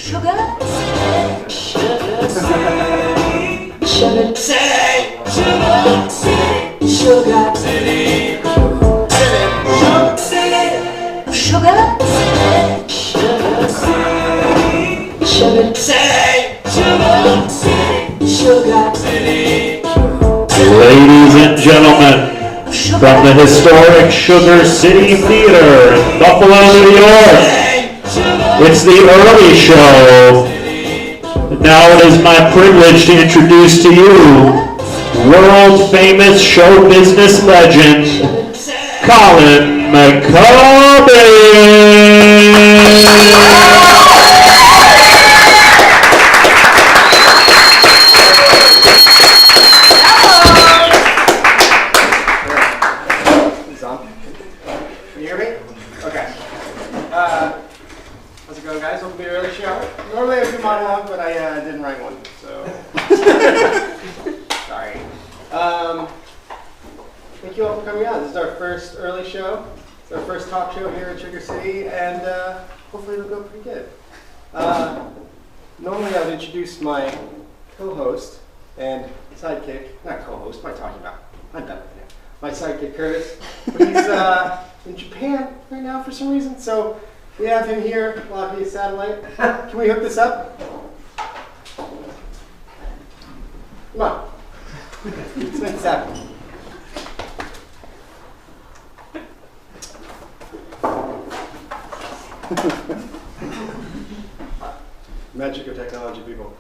Sugar City, Sugar City, Sugar City, Sugar City, Sugar City, Sugar City, Sugar City, Sugar City, Sugar City, Sugar City, Sugar City. Ladies and gentlemen, from the historic Sugar City Theater in Buffalo, New York, it's the early show. Now it is my privilege to introduce to you world-famous show business legend, Colin Maccubbin. But I didn't write one, so sorry. Thank you all for coming out. This is our first early show. It's our first talk show here at Sugar City, and hopefully it'll go pretty good. Normally I would introduce my co-host and sidekick, not co-host, what am I talking about? I'm done with it. My sidekick Curtis, but he's in Japan right now for some reason, so we have him here via satellite. Can we hook this up? Come on. Let's make this happen. Magic of technology, people.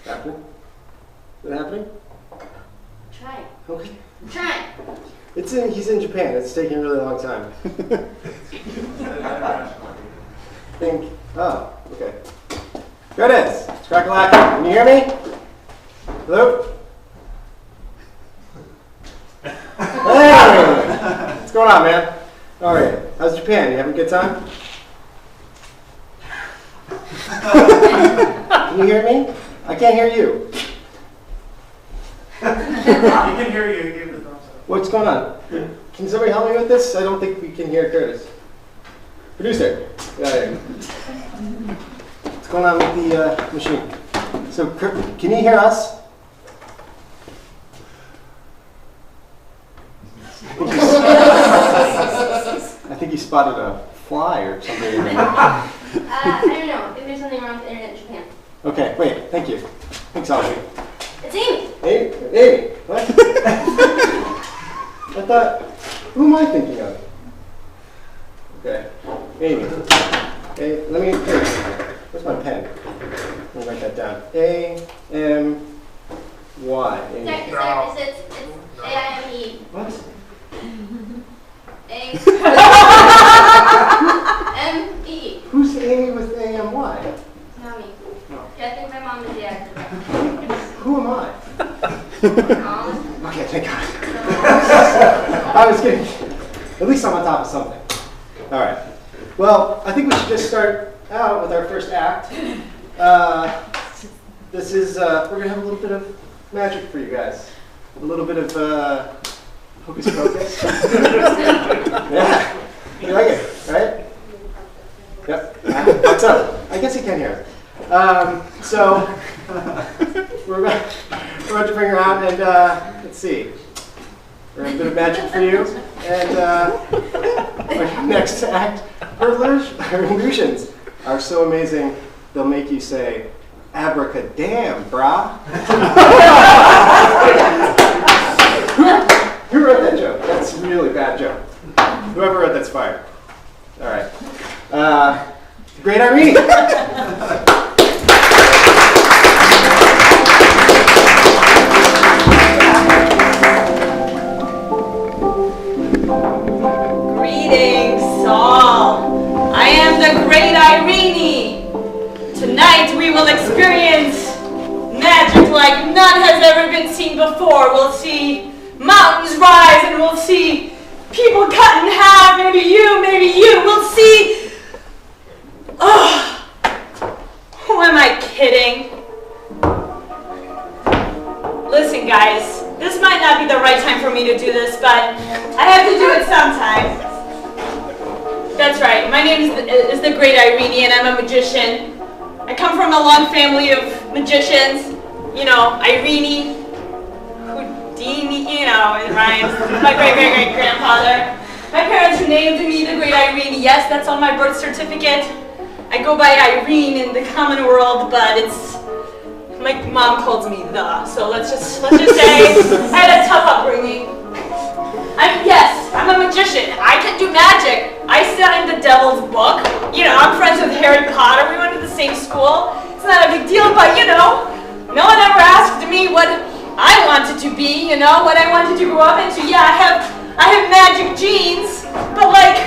Happening? Is it happening? Try. Okay. Try. He's in Japan. It's taking a really long time. Okay. There it is. It's crack-a-lack. Can you hear me? Hello? Hey! What's going on, man? All right. How's Japan? You having a good time? Can you hear me? I can't hear you. You can hear you. Give the thumbs up. What's going on? Can somebody help me with this? I don't think we can hear Curtis. Producer. Yeah. What's going on with the machine? So, can you hear us? I think you spotted a fly or something. I don't know. I think there's something wrong with the internet in Japan. Okay, wait. Thank you. Thanks, Audrey. It's Amy. Amy? What? I thought, who am I thinking of? Okay, Amy. Hey, let me, where's my pen? Let me write that down. A-M-Y. Amy. It's A-I-M-E. What? M-E. Who's Amy with A-M-Y? Not me. No. Yeah, I think my mom is the actor. Who am I? Mom. Okay, thank God. I was kidding. At least I'm on top of something. All right. Well, I think we should just start out with our first act. This is, we're going to have a little bit of magic for you guys. A little bit of hocus pocus. Yeah. You like it, right? Yep. What's up? I guess you can hear it. So, we're about to bring her out and let's see. We're going to have a bit of magic for you. And our next act, her illusions are so amazing, they'll make you say, abracadam, brah. Who wrote that joke? That's a really bad joke. Whoever wrote that's fired. All right. Great Ireenie. Greetings, all. I am the Great Ireenie. Tonight we will experience magic like none has ever been seen before. We'll see mountains rise and we'll see people cut in half. Maybe you. We'll see. Oh, who am I kidding? Listen, guys, this might not be the right time for me to do this, but I have to do it sometime. That's right. My name is the Great Ireenie, and I'm a magician. I come from a long family of magicians. You know, Ireenie, Houdini, you know, it rhymes. My great-great-great-grandfather. My parents named me the Great Ireenie. Yes, that's on my birth certificate. I go by Irene in the common world, but it's my mom calls me the. So let's just say I had a tough upbringing. I'm a magician. I can do magic. I studied the Devil's Book. You know, I'm friends with Harry Potter. We went to the same school. It's not a big deal, but you know, no one ever asked me what I wanted to be. You know, what I wanted to grow up into. Yeah, I have magic genes, but like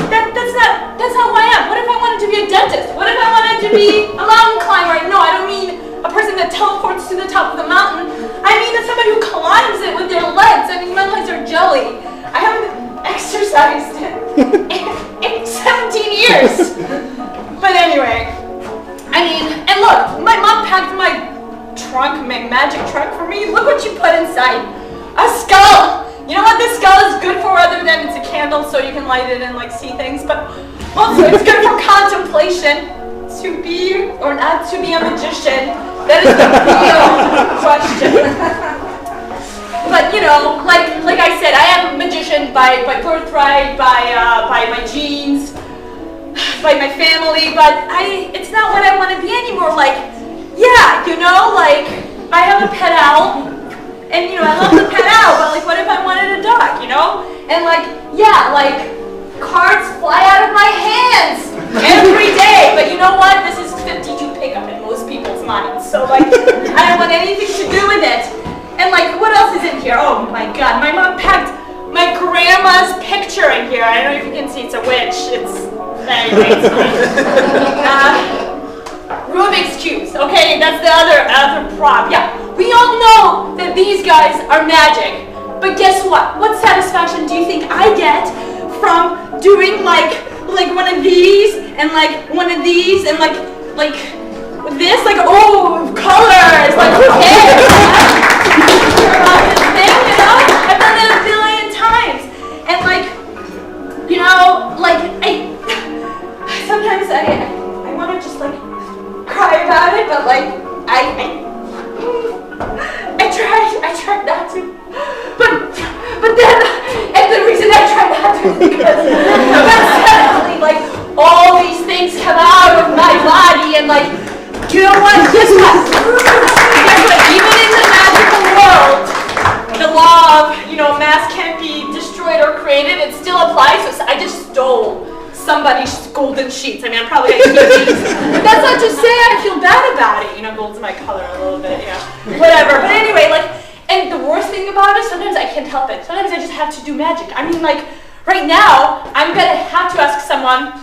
that's not who I am. What if I wanted to be a dentist? What if I wanted to be a mountain climber? No, I don't mean a person that teleports to the top of the mountain. I mean somebody who climbs it with their legs. I mean, my legs are jelly. I haven't exercised in 17 years. But anyway, I mean, and look, my mom packed my trunk, my magic trunk for me. Look what she put inside. A skull. You know what this skull is good for other than it's a candle so you can light it and like see things, but also it's good for contemplation. To be or not to be a magician, that is the real question. But you know, like I said, I am a magician by birthright, by my genes, by my family, but it's not what I want to be anymore. Like, yeah, you know, like I have a pet owl, and you know, I love the pet owl, but like what if I wanted a dog, you know? And like, yeah, like cards fly out of my hands every day, but you know what? This is 52 pickup in most people's minds, so like, I don't want anything to do with it. And like, what else is in here? Oh my God, my mom packed my grandma's picture in here. I don't know if you can see, it's a witch. It's very Rubik's cubes. Okay, that's the other prop. Yeah, we all know that these guys are magic, but guess what? What satisfaction do you think I get from doing like one of these and like one of these and like this, like, oh, colors, like who cares? About this thing, you know? I've done it a billion times. And like, you know, like sometimes I wanna just like cry about it, but like I tried not to. But then, and the reason I try not to is because suddenly, like, all these things come out of my body, and like, you know what? Guess what? Even in the magical world, the law of, you know, mass can't be destroyed or created. It still applies. So I just stole somebody's golden sheets. I mean, I'm probably gonna keep these. But that's not to say I feel bad about it. You know, gold's my color a little bit. Yeah, whatever. But anyway, like. And the worst thing about it, sometimes I can't help it. Sometimes I just have to do magic. I mean, like, right now, I'm gonna have to ask someone,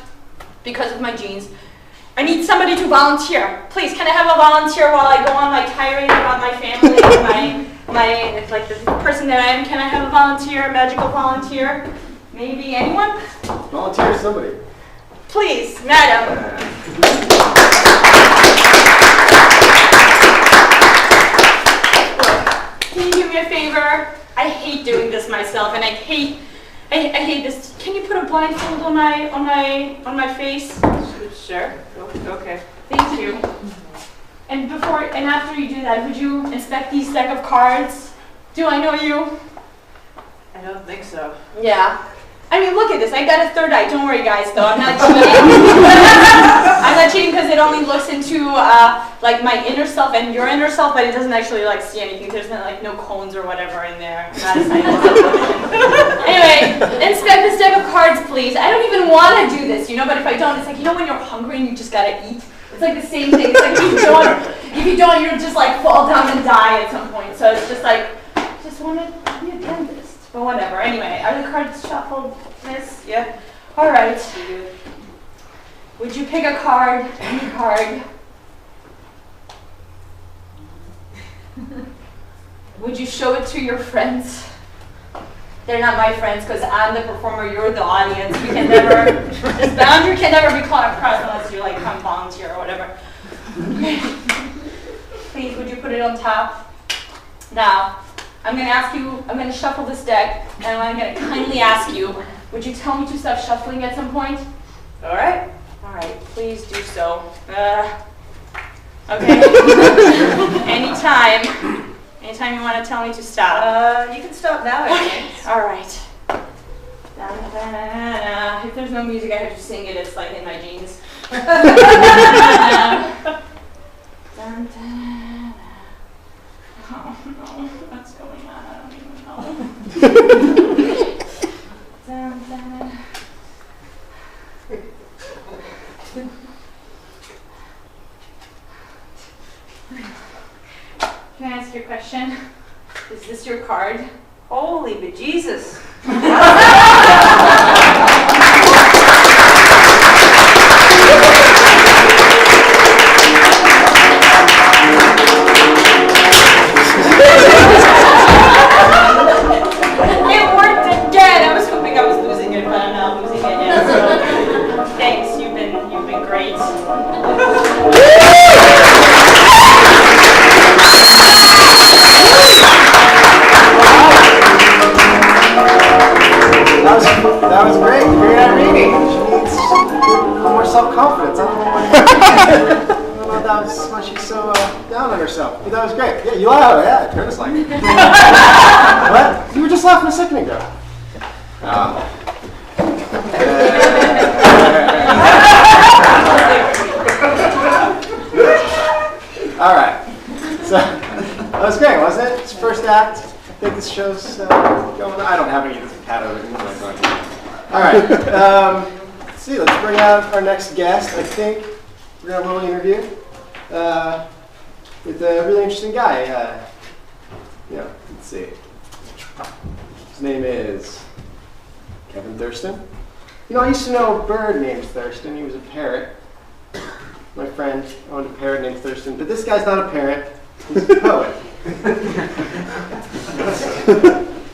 because of my genes, I need somebody to volunteer. Please, can I have a volunteer while I go on my tirade about my family and my like the person that I am? Can I have a volunteer, a magical volunteer? Maybe anyone? Volunteer somebody. Please, madam. Can you do me a favor? I hate doing this myself, and I hate this. Can you put a blindfold on my face? Sure. Okay. Thank you. And after you do that, would you inspect these deck of cards? Do I know you? I don't think so. Yeah. I mean, look at this. I got a third eye. Don't worry, guys, though. I'm not cheating. I'm not cheating because it only looks into like my inner self and your inner self, but it doesn't actually like see anything. There's no cones or whatever in there. Not a scientist. Anyway, inspect this deck of cards, please. I don't even want to do this, you know. But if I don't, it's like, you know when you're hungry and you just gotta eat. It's like the same thing. It's like if you don't, you'll just like fall down and die at some point. So it's just like, I just want to be a dentist. But whatever. Anyway, are the cards shuffled, miss? Yeah. All right. Would you pick a card? Any card? Would you show it to your friends? They're not my friends because I'm the performer. You're the audience. We can never. This boundary can never be crossed unless you like come volunteer or whatever. Please, would you put it on top? Now, I'm going to shuffle this deck, and I'm going to kindly ask you, would you tell me to stop shuffling at some point? All right. All right, please do so. Okay. Anytime you want to tell me to stop. You can stop now, I think. All right. Da-da-da-da-da. If there's no music, I have to sing it. It's like in my jeans. Da-da-da-da. Oh no, what's going on? I don't even know. Da-da-da. Can I ask you a question? Is this your card? Holy bejesus. It worked again! I was hoping I was losing it, but I'm not losing it yet. So thanks, you've been great. That was great. Great Ireenie. She needs more self-confidence. I don't know why she's so down on herself. But that was great. Yeah, you are. Yeah, Curtis like it. What? You were just laughing a second ago. All right. So that was great, wasn't it? It's first act. I think this show's going on. I don't have any of this pad over here. All right. Let's see. Let's bring out our next guest. I think we're going to have a little interview with a really interesting guy. Let's see. His name is Kevin Thurston. I used to know a bird named Thurston. He was a parrot. My friend owned a parrot named Thurston. But this guy's not a parrot. He's a poet.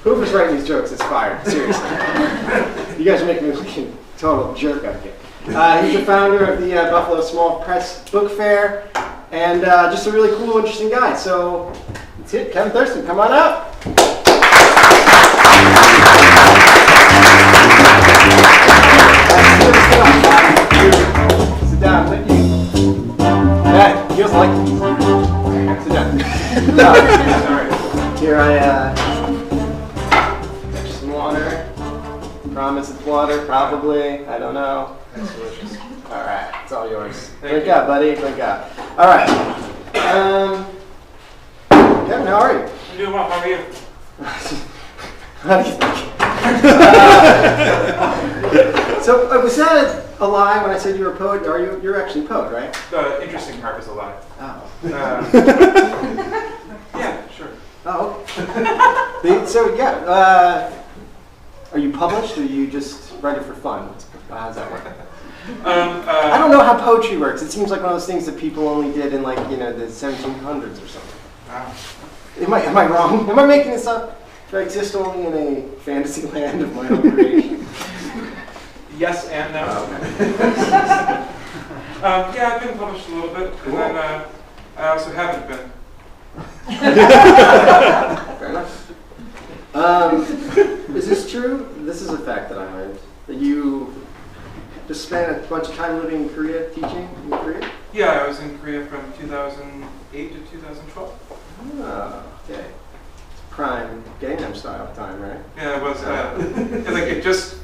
Whoever's writing these jokes is fired. Seriously. You guys are making me look like a total jerk out here. He's the founder of the Buffalo Small Press Book Fair, and just a really cool, interesting guy. So that's it. Kevin Thurston, come on out. Sit down. That feels like. Sit down. No, sorry. Here some water. Promise it's water, probably. I don't know. That's delicious. All right, it's all yours. Drink up, buddy. Drink up. All right. Kevin, how are you? I'm doing well. How are you? How do you think? So was that a lie when I said you were a poet? You're actually a poet, right? The interesting part was a lie. Oh. Yeah, sure. Oh. Are you published or you just write it for fun? How does that work? I don't know how poetry works. It seems like one of those things that people only did in the 1700s or something. Wow. Am I wrong? Am I making this up? Do I exist only in a fantasy land of my own creation? Yes and no. Yeah, I've been published a little bit, Cool. and then I also haven't been. Fair enough. Is this true? This is a fact that I learned. That you just spent a bunch of time living in Korea, teaching in Korea? Yeah, I was in Korea from 2008 to 2012. Oh, okay. It's prime Gangnam Style time, right? Yeah, it was. It just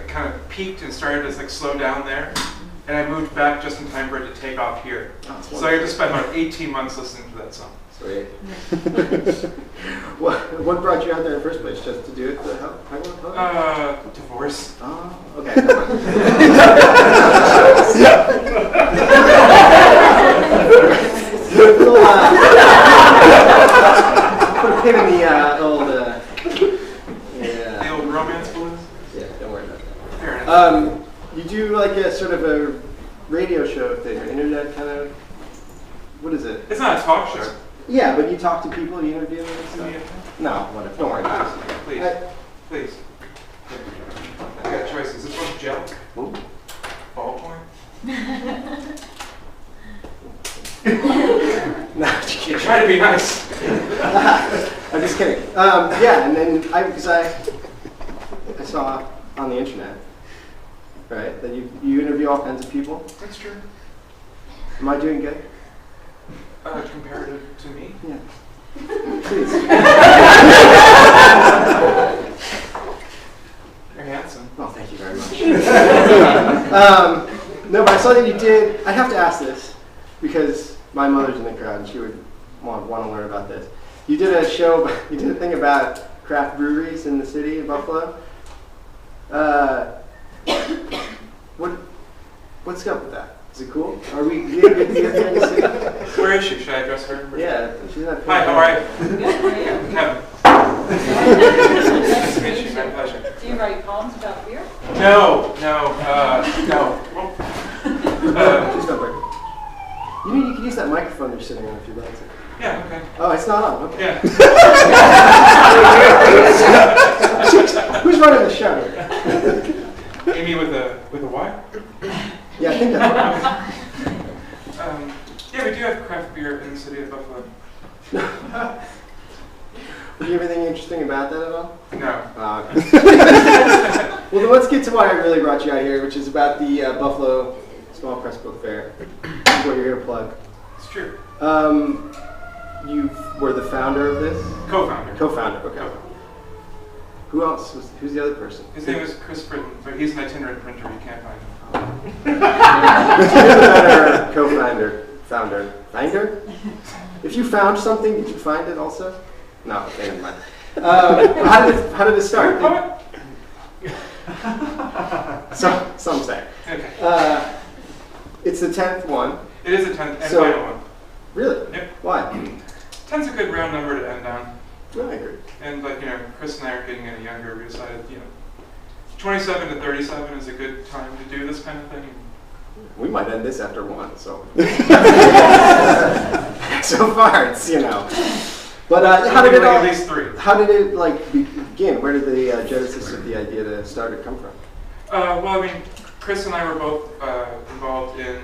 kind of peaked and started to slow down there, and I moved back just in time for it to take off here. Oh, it's So I had to spend about 18 months listening to that song. Sweet. What brought you out there in the first place? Just to do it? Divorce. Oh, okay. Never mind. Put a pin in the old. The old romance balloons. Yeah, don't worry about that. Fair enough. You do like a sort of a radio show thing, or internet kind of. What is it? It's not a talk show. Yeah, but you talk to people, you interview them and stuff. Yeah. No, whatever. Don't worry about it. Please. Please. I've got choices. This one's gel. Ooh. Ballpoint. No, just kidding. Try to be nice. I'm just kidding. Yeah, and then because I saw on the internet, right, that you interview all kinds of people. That's true. Am I doing good? Comparative to me? Yeah. Please. You're handsome. Oh, thank you very much. No, but I saw that you did. I have to ask this because my mother's in the crowd and she would want to learn about this. You did a show. You did a thing about craft breweries in the city of Buffalo. What's up with that? Is it cool? Are we getting good here in the city? Where is she? Should I address her? Yeah, she's not. Hi, how are you? Kevin. Nice to meet you. My pleasure. Do you write poems about beer? No. Please don't break. You know you can use that microphone you're sitting on if you'd like to. Yeah, okay. Oh, it's not on. Okay. Yeah. Who's running the show? Amy with a Y? Yeah, I think that's Yeah, we do have craft beer in the city of Buffalo. Do you have anything interesting about that at all? No. Well, then let's get to why I really brought you out here, which is about the Buffalo Small Press Book Fair. That's what you're here to plug. It's true. You were the founder of this? Co-founder. Co-founder, okay. Who else? Who's the other person? His name is Chris Britton, but he's an itinerant printer. You can't find him. You're the better co-founder. Finder? If you found something, did you find it also? No, okay, never mind. How did it start? Some say. Okay. It's the 10th one. It is a 10th and So- final one. Really? Yep. Why? 10's a good round number to end on. No, I agree. And Chris and I are getting any younger. We decided, 27 to 37 is a good time to do this kind of thing. We might end this after one, so. So far, it's, But how did it all? At least 3. How did it begin? Where did the genesis of the idea to start it come from? Chris and I were both involved in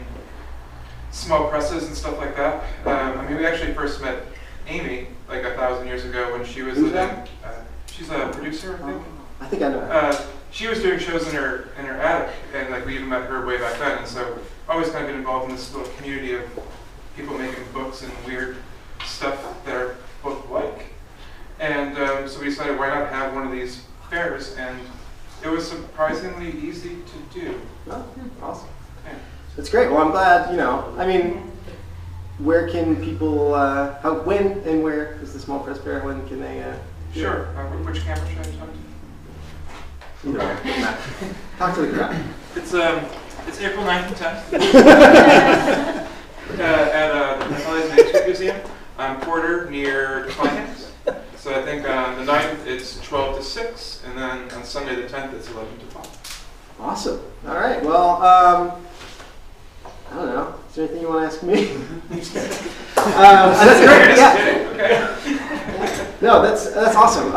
small presses and stuff like that. We actually first met Amy like 1,000 years ago when she was Who's living. that? She's a producer, I think. I think I know her. She was doing shows in her attic, and we even met her way back then. And so I've always kind of been involved in this little community of people making books and weird stuff that are both like. And so we decided, why not have one of these fairs? And it was surprisingly easy to do. Oh, awesome. Yeah. That's great. Well, I'm glad, where can people, when and where is the Small Press Fair? When can they? Sure. Which camera should I talk to? Either way, doesn't matter. Talk to the crowd. It's April 9th and 10th at the LA's Manuscript Museum on Porter near Kleinham's. So I think on the 9th it's 12 to 6, and then on Sunday the 10th it's 11 to 5. Awesome. All right. Well, I don't know. Is there anything you want to ask me? That's great. Yeah. Okay. No, that's awesome.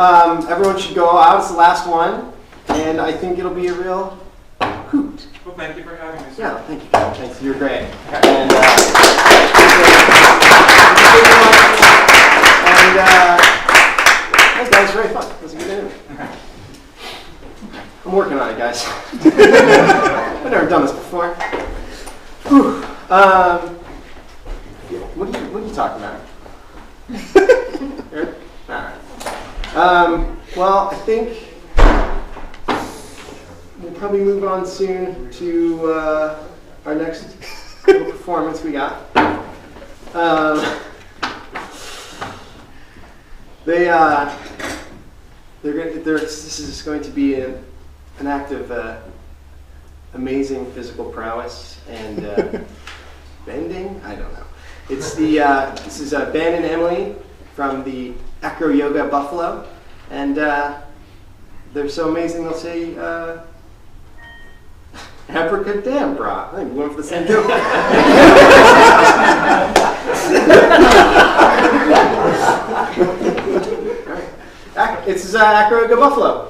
Everyone should go out. It's the last one, and I think it'll be a real hoot. Well, thank you for having me. Sir. Yeah, thank you. Thanks. You're great. And that was very fun. It was a good interview. I'm working on it, guys. I've never done this before. Whew. What are you talking about? Good? All right. Well, I think we'll probably move on soon to our next little performance we got. This is going to be an act of amazing physical prowess and bending. I don't know. It's this is Ben and Emily from the Acro Yoga Buffalo, and they're so amazing. They'll say abracadabra. I think we went for the same joke. It's Acro Yoga Buffalo.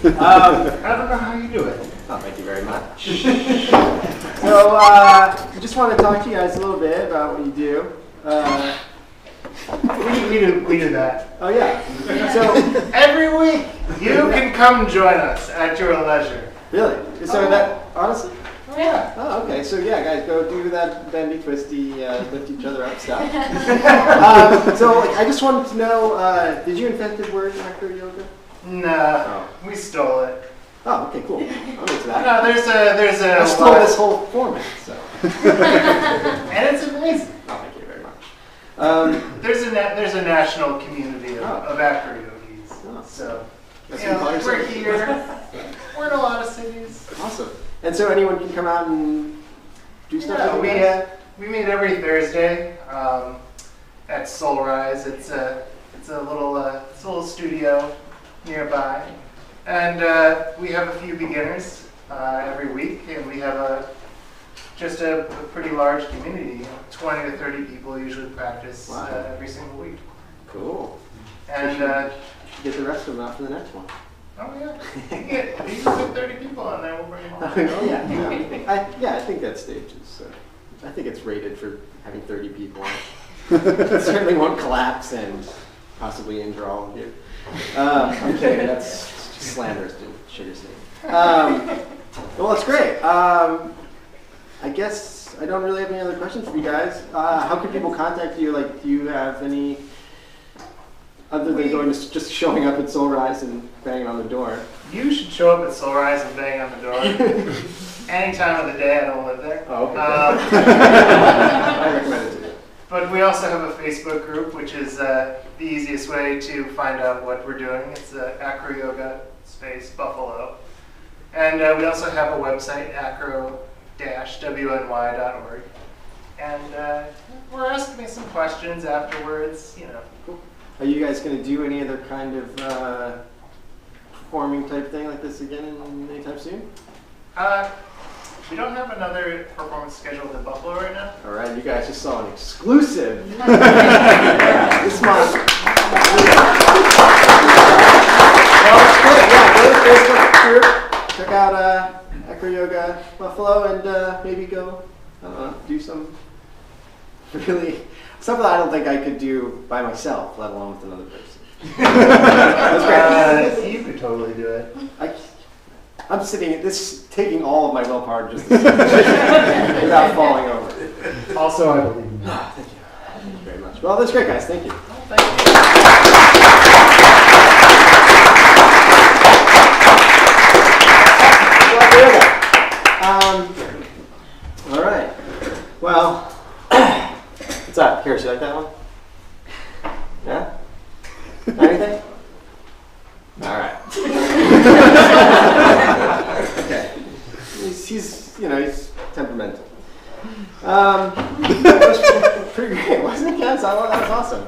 I don't know how you do it. Oh, thank you very much. So, I just want to talk to you guys a little bit about what you do. We do that. Oh, yeah. So, Every week, you can come join us at your leisure. really? So that, honestly? Yeah. Oh, okay. So, yeah, guys, go do that bendy, twisty, lift each other up stuff. So, I just wanted to know, did you invent the word acro yoga? No, we stole it. Oh, okay, cool. I'm into that. No, there's a. I stole this whole format, so. And it's amazing. Oh, thank you very much. There's a national community Oh. of acro yogis. Oh. So, That's you what you know, call we're yourself? here. We're in a lot of cities. Awesome. And so anyone can come out and do stuff Yeah, with you guys? we meet every Thursday at Soul Rise. It's a little studio nearby, and we have a few beginners every week, and we have just a pretty large community. 20 to 30 people usually practice Wow. every single week. Cool. And Get the rest of them out for the next one. oh yeah, you can put 30 people on there. We'll bring them all. Oh, yeah. I think that stage is, I think it's rated for having 30 people on it. It certainly won't collapse and possibly injure all of you. I'm kidding, that's just slanderous to Sugar City. Well, that's great. I guess I don't really have any other questions for you guys. How can people contact you? Like, do you have any, other than going to just showing up at Soul Rise and banging on the door? You should show up at Soul Rise and bang on the door. Any time of the day. I don't live there. Oh, okay. I recommend it to you. But we also have a Facebook group, which is the easiest way to find out what we're doing. It's Acro Yoga space Buffalo. And we also have a website, acro-wny.org. And we're asking some questions afterwards, you know. Cool. Are you guys going to do any other kind of performing type thing like this again anytime soon? We don't have another performance scheduled in Buffalo right now. All right, you guys just saw an exclusive this month. Well, it's good. Yeah, go to the Facebook group, check out Acro Yoga Buffalo, and maybe go, I don't know, do some really stuff that I don't think I could do by myself, let alone with another person. That's great. You could totally do it. I'm sitting at this, taking all of my willpower just without falling over. Also, I believe in you. Thank you. Thank you very much. Well, that's great, guys. Thank you. All right. Well, what's up? Here, you like that one? Yeah? Anything? All right. Okay. He's temperamental. That was pretty great, wasn't it, guys? That was awesome.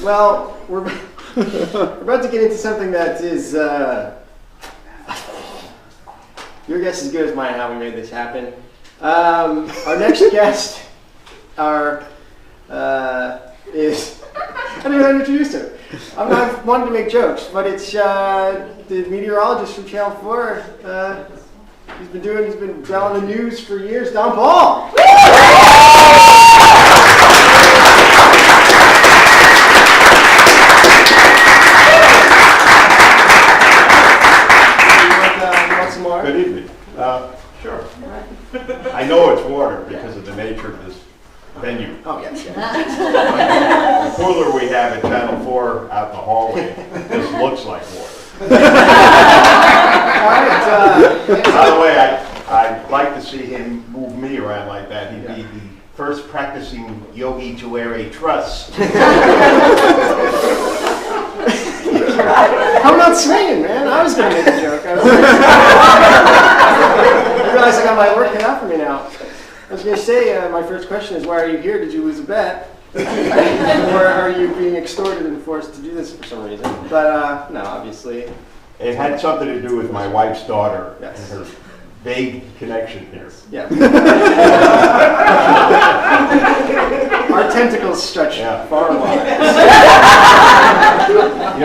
Well, we're about to get into something that is, your guess is as good as mine how we made this happen. Our next guest is, I don't even know how to introduce him. I'm not wanting to make jokes, but it's the meteorologist from Channel 4. He's been on the news for years, Don Paul. You want some more? Good evening. Sure. I know it's water because of the nature of this venue. Oh, yes. The cooler we have at Channel 4 out in the hallway just looks like water. All right. By the way, I'd like to see him move me around like that. He'd be the first practicing yogi to wear a truss. I'm not swinging, man. I was going to make a joke. I realized I got my work cut out for me now. I was going to say, my first question is, why are you here? Did you lose a bet? Or are you being extorted and forced to do this for some reason? But, no, obviously. It had something to do with my wife's daughter Yes. and her vague connection here. Yeah. Our tentacles stretch Yeah. far and wide. You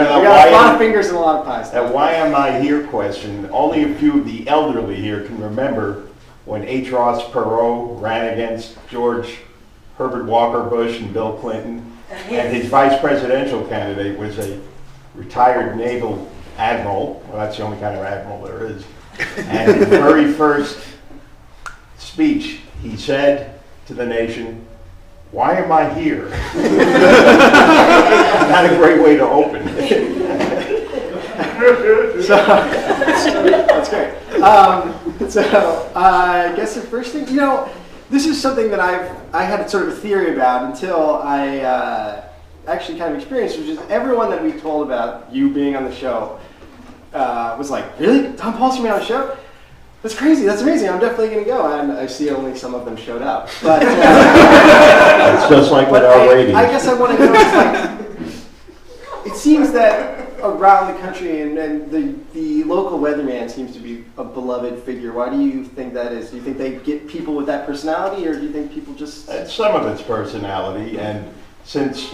know, We got a lot of fingers and a lot of pies. that why am I here question, only a few of the elderly here can remember when H. Ross Perot ran against George Herbert Walker Bush and Bill Clinton, and his vice presidential candidate was a retired naval admiral. Well, that's the only kind of admiral there is. And his very first speech, he said to the nation, "Why am I here?" Not a great way to open. So, that's great. I guess the first thing, this is something that I had sort of a theory about until I actually kind of experienced, which is everyone that we told about you being on the show was like, "Really? Tom Paul's gonna be on the show? That's crazy. That's amazing. I'm definitely going to go." And I see only some of them showed up. But It's just like with our ratings. I guess I want to know, it seems that around the country and the local weatherman seems to be a beloved figure. Why do you think that is? Do you think they get people with that personality, or do you think people just... Some of it's personality, and since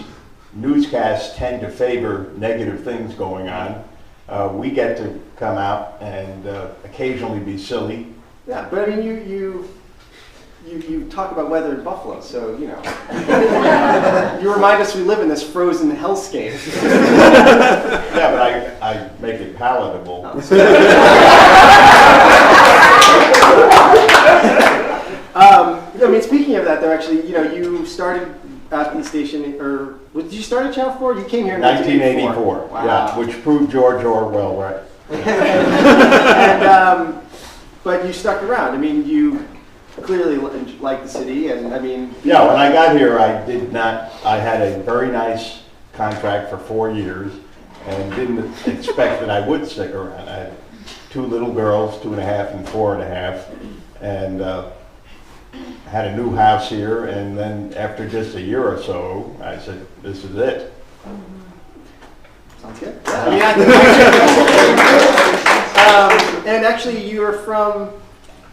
newscasts tend to favor negative things going on, we get to come out and occasionally be silly. Yeah, but I mean, you talk about weather in Buffalo, so, you remind us we live in this frozen hellscape. Yeah, but I make it palatable. I mean, speaking of that, though, actually, you started at the station, or did you start at Channel 4? You came here in 1984, Wow. yeah, which proved George Orwell right. And, but you stuck around. I mean, you clearly like the city, and I mean... Yeah, when I got here, I had a very nice contract for 4 years, and didn't expect that I would stick around. I had 2 little girls, 2.5 and 4.5, and had a new house here, and then after just a year or so, I said, "This is it." Sounds good. And actually, you're from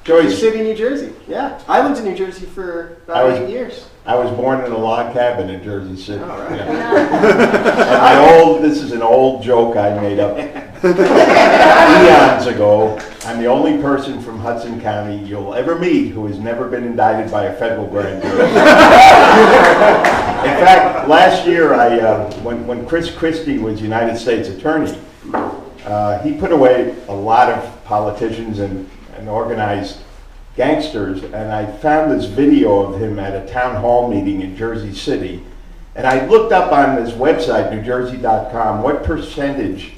Jersey City, New Jersey. Yeah, I lived in New Jersey for about 8 years. I was born in a log cabin in Jersey City. All right. Yeah. And this is an old joke I made up eons ago. I'm the only person from Hudson County you'll ever meet who has never been indicted by a federal grand jury. In fact, last year, when Chris Christie was United States Attorney, he put away a lot of politicians and organized gangsters, and I found this video of him at a town hall meeting in Jersey City, and I looked up on this website, newjersey.com, what percentage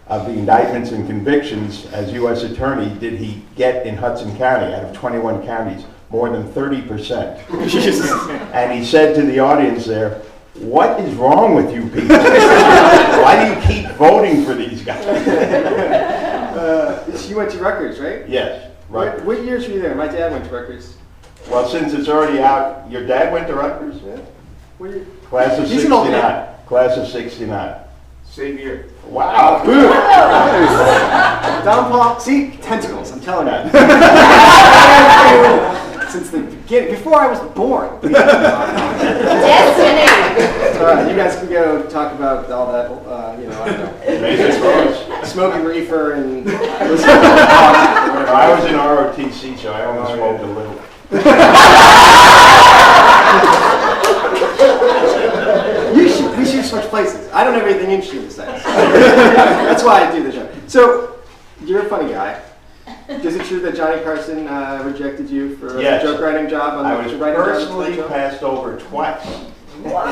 of the indictments and convictions as U.S. Attorney did he get in Hudson County out of 21 counties? More than 30%. And he said to the audience there, "What is wrong with you people? Why do you keep voting for these guys?" You went to Rutgers, right? Yes. Right. What years were you there? My dad went to Rutgers. Well, since it's already out, your dad went to Rutgers? Yeah. What year? Class of He's an old 69. man. Class of 69. Same year. Wow. Don Paul, see, tentacles, I'm telling you. Since the beginning, before I was born. Destiny. All right, you guys can go talk about all that, I don't know. Amazing sports. Smoking reefer and... I was in ROTC, so I only smoked a little. We should switch places. I don't have anything interesting to say. That's why I do the show. So, you're a funny guy. Is it true that Johnny Carson rejected you for a joke writing job? I was personally passed over twice. What?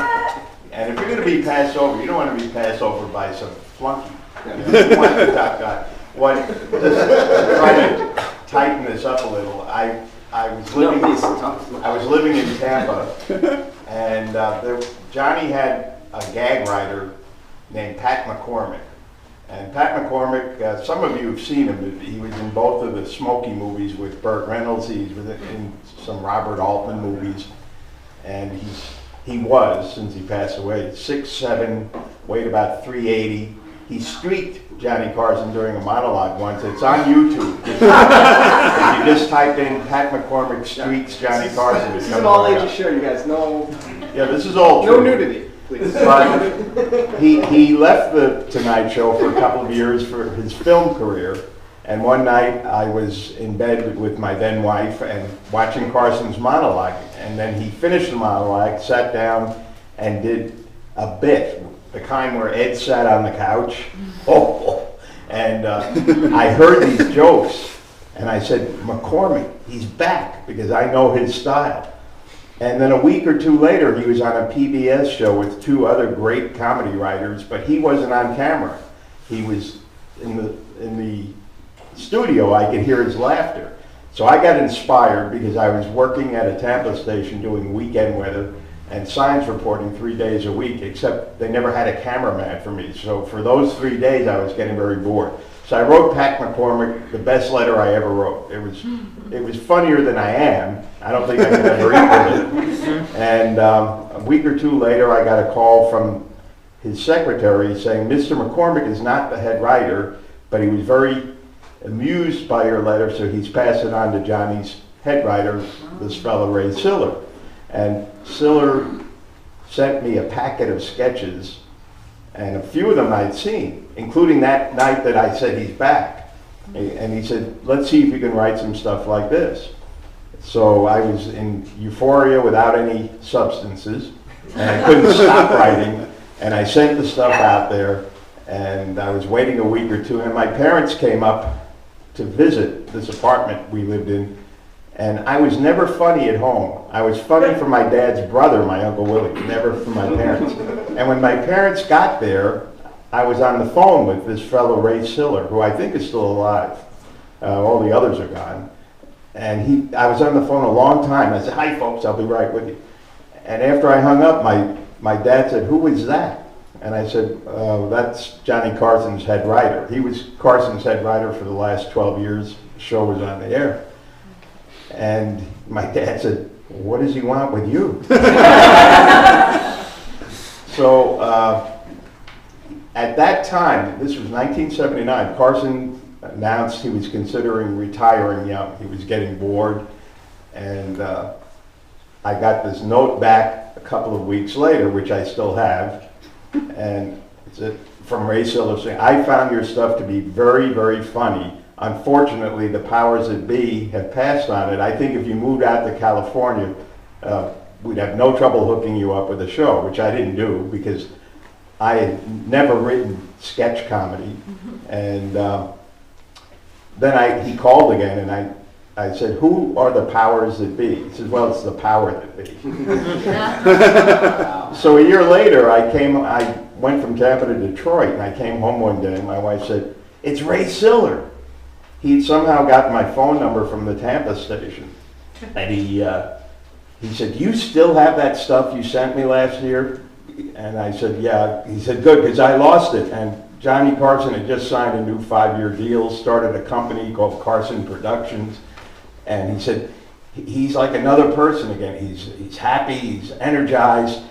And if you're going to be passed over, you don't want to be passed over by some flunky. You want the top guy. Just try to tighten this up a little. I was living in Tampa, and Johnny had a gag writer named Pat McCormick. And Pat McCormick, some of you have seen him. He was in both of the Smokey movies with Burt Reynolds. He's in some Robert Altman movies. And he was, since he passed away, 6'7", weighed about 380. He streaked Johnny Carson during a monologue once. It's on YouTube. If you just type in Pat McCormick streaks Johnny Carson. This is an all-ages show, you guys know. Yeah, this is all No true. nudity, please. But he left the Tonight Show for a couple of years for his film career. And one night I was in bed with my then wife and watching Carson's monologue. And then he finished the monologue, sat down and did a bit, the kind where Ed sat on the couch. And I heard these jokes and I said, McCormick, he's back, because I know his style. And then a week or two later, he was on a PBS show with two other great comedy writers, but he wasn't on camera. He was in the studio. I could hear his laughter. So I got inspired because I was working at a Tampa station doing weekend weather and science reporting 3 days a week, except they never had a cameraman for me. So for those 3 days, I was getting very bored. So I wrote Pat McCormick the best letter I ever wrote. It was funnier than I am. I don't think I could ever equal it. And a week or two later, I got a call from his secretary saying, Mr. McCormick is not the head writer, but he was very amused by your letter, so he's passed it on to Johnny's head writer, this fellow Ray Siller. And Siller sent me a packet of sketches, and a few of them I'd seen, including that night that I said he's back. And he said, let's see if you can write some stuff like this. So I was in euphoria without any substances, and I couldn't stop writing, and I sent the stuff out there, and I was waiting a week or two, and my parents came up to visit this apartment we lived in, and I was never funny at home. I was funny for my dad's brother, my Uncle Willie, never for my parents. And when my parents got there, I was on the phone with this fellow Ray Siller, who I think is still alive. All the others are gone. And I was on the phone a long time. I said, hi folks, I'll be right with you. And after I hung up, my dad said, who is that? And I said, that's Johnny Carson's head writer. He was Carson's head writer for the last 12 years the show was on the air. And my dad said, what does he want with you? So at that time, this was 1979, Carson announced he was considering retiring young. He was getting bored. And I got this note back a couple of weeks later, which I still have. And it's from Ray Siller saying, I found your stuff to be very, very funny. Unfortunately, the powers that be have passed on it. I think if you moved out to California, we'd have no trouble hooking you up with a show, which I didn't do because I had never written sketch comedy. And then he called again, and I said, who are the powers that be? He said, well, it's the power that be. So a year later, I went from Tampa to Detroit, and I came home one day, and my wife said, it's Ray Siller. He'd somehow gotten my phone number from the Tampa station. And he said, you still have that stuff you sent me last year? And I said, yeah. He said, good, because I lost it. And Johnny Carson had just signed a new 5-year deal, started a company called Carson Productions. And he said, he's like another person again. He's happy, he's energized.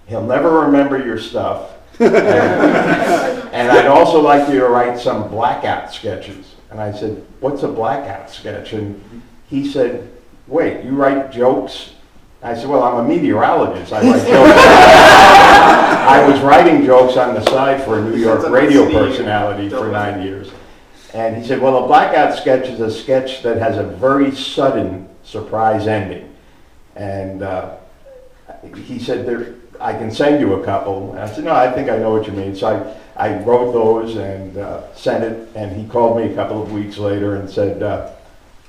He'll never remember your stuff. And I'd also like you to write some blackout sketches. And I said, what's a blackout sketch? And he said, wait, you write jokes? I said, well, I'm a meteorologist. I write jokes. I was writing jokes on the side for a New York radio personality for 9 years. And he said, well, a blackout sketch is a sketch that has a very sudden surprise ending. And he said, I can send you a couple. And I said, no, I think I know what you mean. So I wrote those and sent it. And he called me a couple of weeks later and said,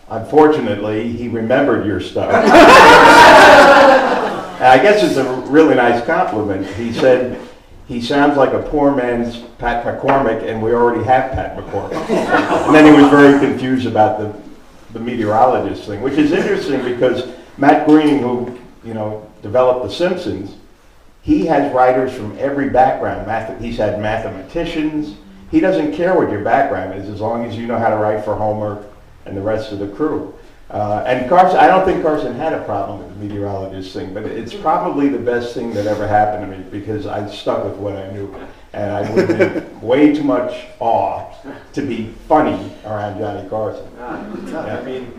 unfortunately, he remembered your stuff. And I guess it's a really nice compliment. He said, he sounds like a poor man's Pat McCormick, and we already have Pat McCormick. And then he was very confused about the meteorologist thing, which is interesting because Matt Groening, who developed The Simpsons, he has writers from every background. He's had mathematicians. He doesn't care what your background is as long as you know how to write for Homer and the rest of the crew. And Carson, I don't think Carson had a problem with the meteorologist thing, but it's probably the best thing that ever happened to me because I stuck with what I knew. And I would have been way too much awe to be funny around Johnny Carson. I mean,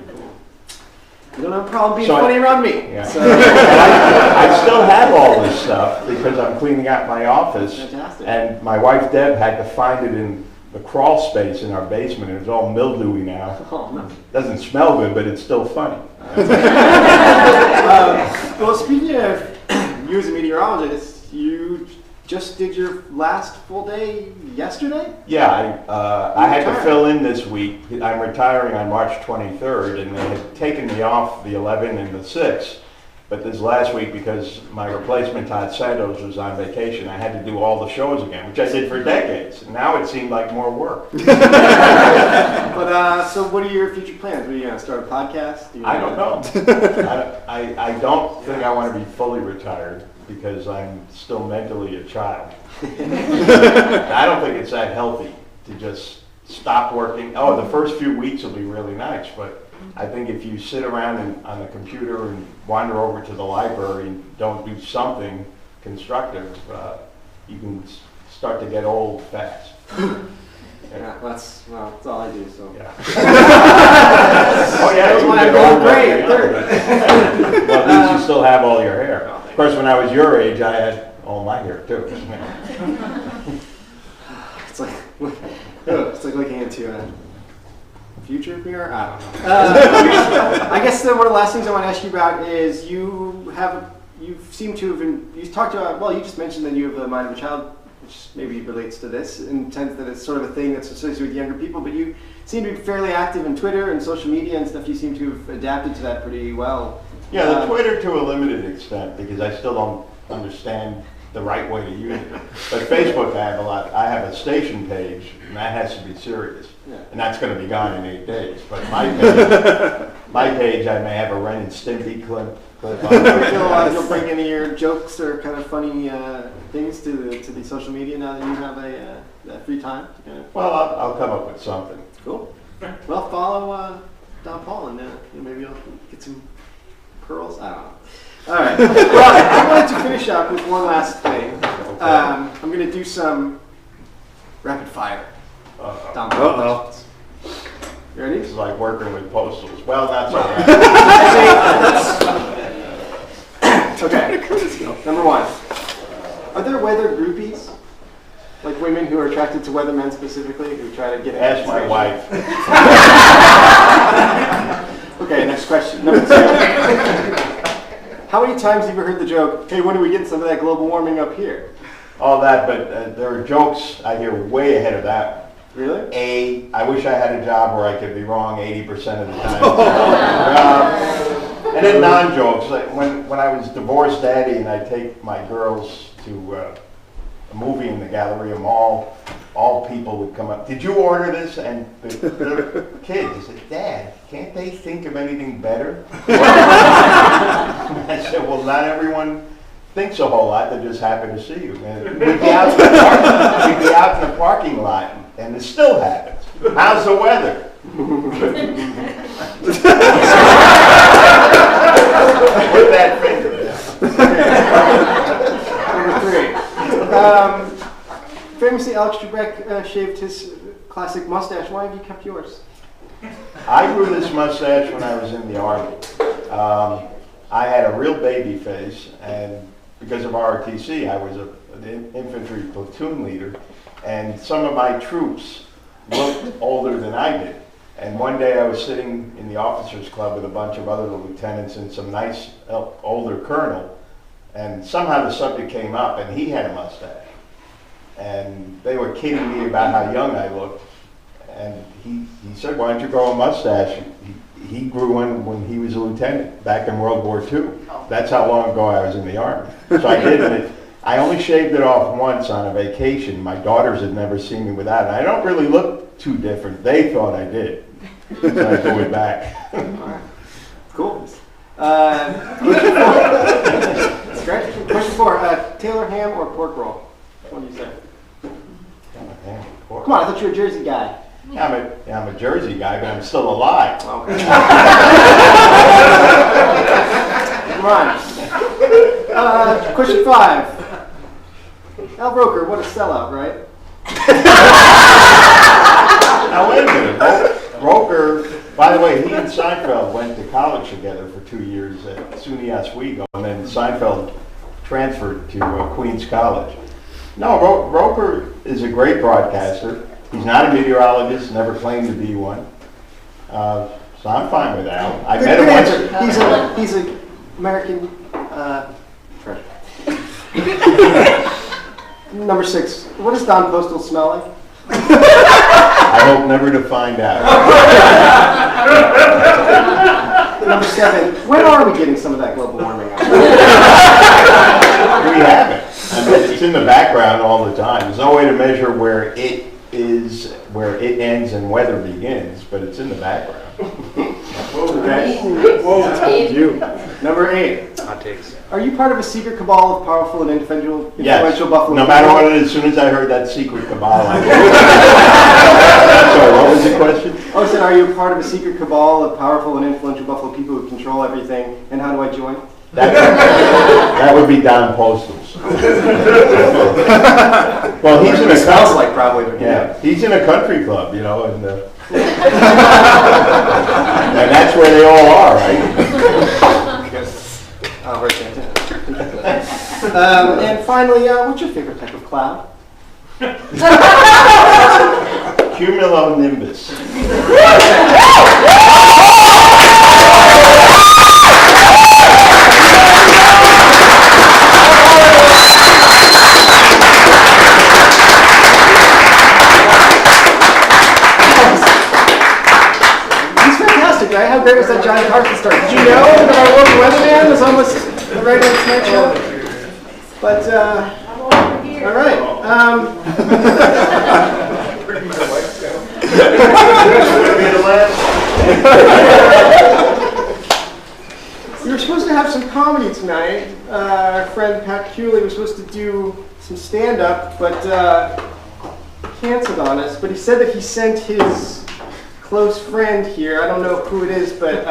You don't have a problem being So funny around me. Yeah. So, I still have all this stuff because I'm cleaning out my office. fantastic. And my wife Deb had to find it in the crawl space in our basement. It's all mildewy now. Oh, no. Doesn't smell good, but it's still funny. Well, speaking of you as a meteorologist, you just did your last full day yesterday? Yeah, I had to fill in this week. I'm retiring on March 23rd, and they had taken me off the 11th and the 6th. But this last week, because my replacement, Todd Santos, was on vacation, I had to do all the shows again, which I did for decades. And now it seemed like more work. But so what are your future plans? Are you going to start a podcast? I don't know. I don't think I want to be fully retired because I'm still mentally a child. I don't think it's that healthy to just stop working. Oh, the first few weeks will be really nice, but I think if you sit around on the computer and wander over to the library and don't do something constructive, you can start to get old fast. Yeah, that's all I do. So. Yeah. Oh yeah, that's why I'm going great. Well, at least you still have all your hair. Of course, when I was your age, I had all my hair too. It's like looking into a future mirror. I don't know. I guess one of the last things I want to ask you about is you seem to have you talked about. Well, you just mentioned that you have the mind of a child, which maybe relates to this in the sense that it's sort of a thing that's associated with younger people, but you seem to be fairly active in Twitter and social media and stuff. You seem to have adapted to that pretty well. Yeah, the Twitter to a limited extent because I still don't understand the right way to use it. But Facebook, I have a station page, and that has to be serious. Yeah. And that's going to be gone in 8 days. But my page, I may have a Ren and Stimpy clip on it. You'll bring any of your jokes or kind of funny things to the social media now that you have that free time? To kind of... Well, I'll come up with something. Cool. Well, follow Don Paul and maybe you'll get some pearls. I don't know. All right. Well, I wanted to finish up with one last thing. I'm going to do some rapid fire. Don Paul questions. You ready? This is like working with postals. Well, that's all right. Okay. Number one. Are there weather groupies? Like women who are attracted to weathermen specifically, who try to get... Ask my wife. Okay, next question. Number two. How many times have you heard the joke, hey, when are we getting some of that global warming up here? All that, but there are jokes I hear way ahead of that. Really? I wish I had a job where I could be wrong 80% of the time. And then non-jokes, like when I was divorced daddy and I take my girls to a movie in the Galleria Mall, all people would come up, did you order this? And the kids would say, Dad, can't they think of anything better? I said, well, not everyone thinks a whole lot, they just happen to see you. And we'd be out in the parking lot, and it still happens. How's the weather? With that finger. Number three. Famously, Alex Trebek shaved his classic mustache. Why have you kept yours? I grew this mustache when I was in the Army. I had a real baby face, and because of ROTC, I was an infantry platoon leader, and some of my troops looked older than I did. And one day I was sitting in the officers club with a bunch of other lieutenants and some nice older colonel, and somehow the subject came up, and he had a mustache. And they were kidding me about how young I looked. And he said, why don't you grow a mustache? He grew one when he was a lieutenant back in World War II. That's how long ago I was in the Army. So I did it. I only shaved it off once on a vacation. My daughters had never seen me without it. I don't really look too different. They thought I did. So I grew it back. All right. Cool. Question four. Taylor ham or pork roll? What do you say? Come on, I thought you were a Jersey guy. I'm a Jersey guy, but I'm still alive. Okay. Come on. Question five. Al Roker, what a sellout, right? Now wait a minute. Roker By the way, he and Seinfeld went to college together for 2 years at SUNY Oswego, and then Seinfeld transferred to Queens College. No, Roper is a great broadcaster. He's not a meteorologist, never claimed to be one. So I'm fine with Al. I met him once. He's an American treasure. Number 6. What does Don Postal smell like? I hope never to find out. Number 7. When are we getting some of that global warming out? We haven't. I mean, it's in the background all the time. There's no way to measure where it is, where it ends and weather begins, but it's in the background. Okay. You. Number 8. Hot takes. Are you part of a secret cabal of powerful and influential Yes. Buffalo? No matter what it is, as soon as I heard that secret cabal, I Sorry, what was the question? I said, are you part of a secret cabal of powerful and influential Buffalo people who control everything? And how do I join? That would be Don Postal's. Well, he's in a smells like probably. Yeah, he's in a country club, and and that's where they all are, right? And finally, what's your favorite type of cloud? Cumulonimbus. Right? How great was that Johnny Carson story? Did you know that our local weatherman was almost a regular Tonight Show? But, all right. We were supposed to have some comedy tonight. Our friend Pat Cooley was supposed to do some stand-up, but canceled on us. But he said that he sent his close friend here. I don't know who it is, but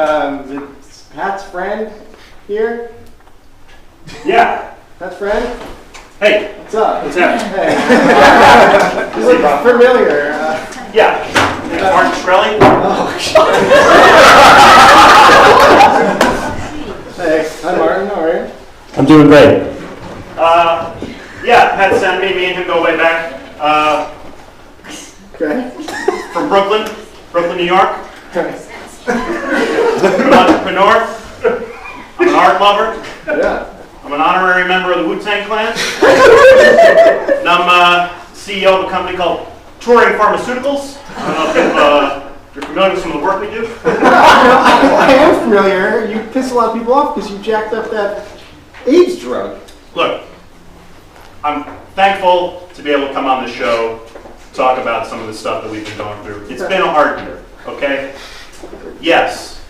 it's Pat's friend here. Yeah. Pat's friend. Hey. What's up? What's happening? Hey. You look familiar. Yeah. Martin Shkreli. Oh. Hey. Hi, Martin. How are you? I'm doing great. Yeah, Pat sent me. Me and him go way back. Okay. From Brooklyn, New York. I'm an entrepreneur. I'm an art lover. Yeah. I'm an honorary member of the Wu-Tang Clan. And I'm CEO of a company called Touring Pharmaceuticals. I don't know if you're familiar with some of the work we do. I am familiar. You piss a lot of people off because you jacked up that AIDS drug. Look, I'm thankful to be able to come on the show, talk about some of the stuff that we've been going through. It's been a hard year, okay? Yes,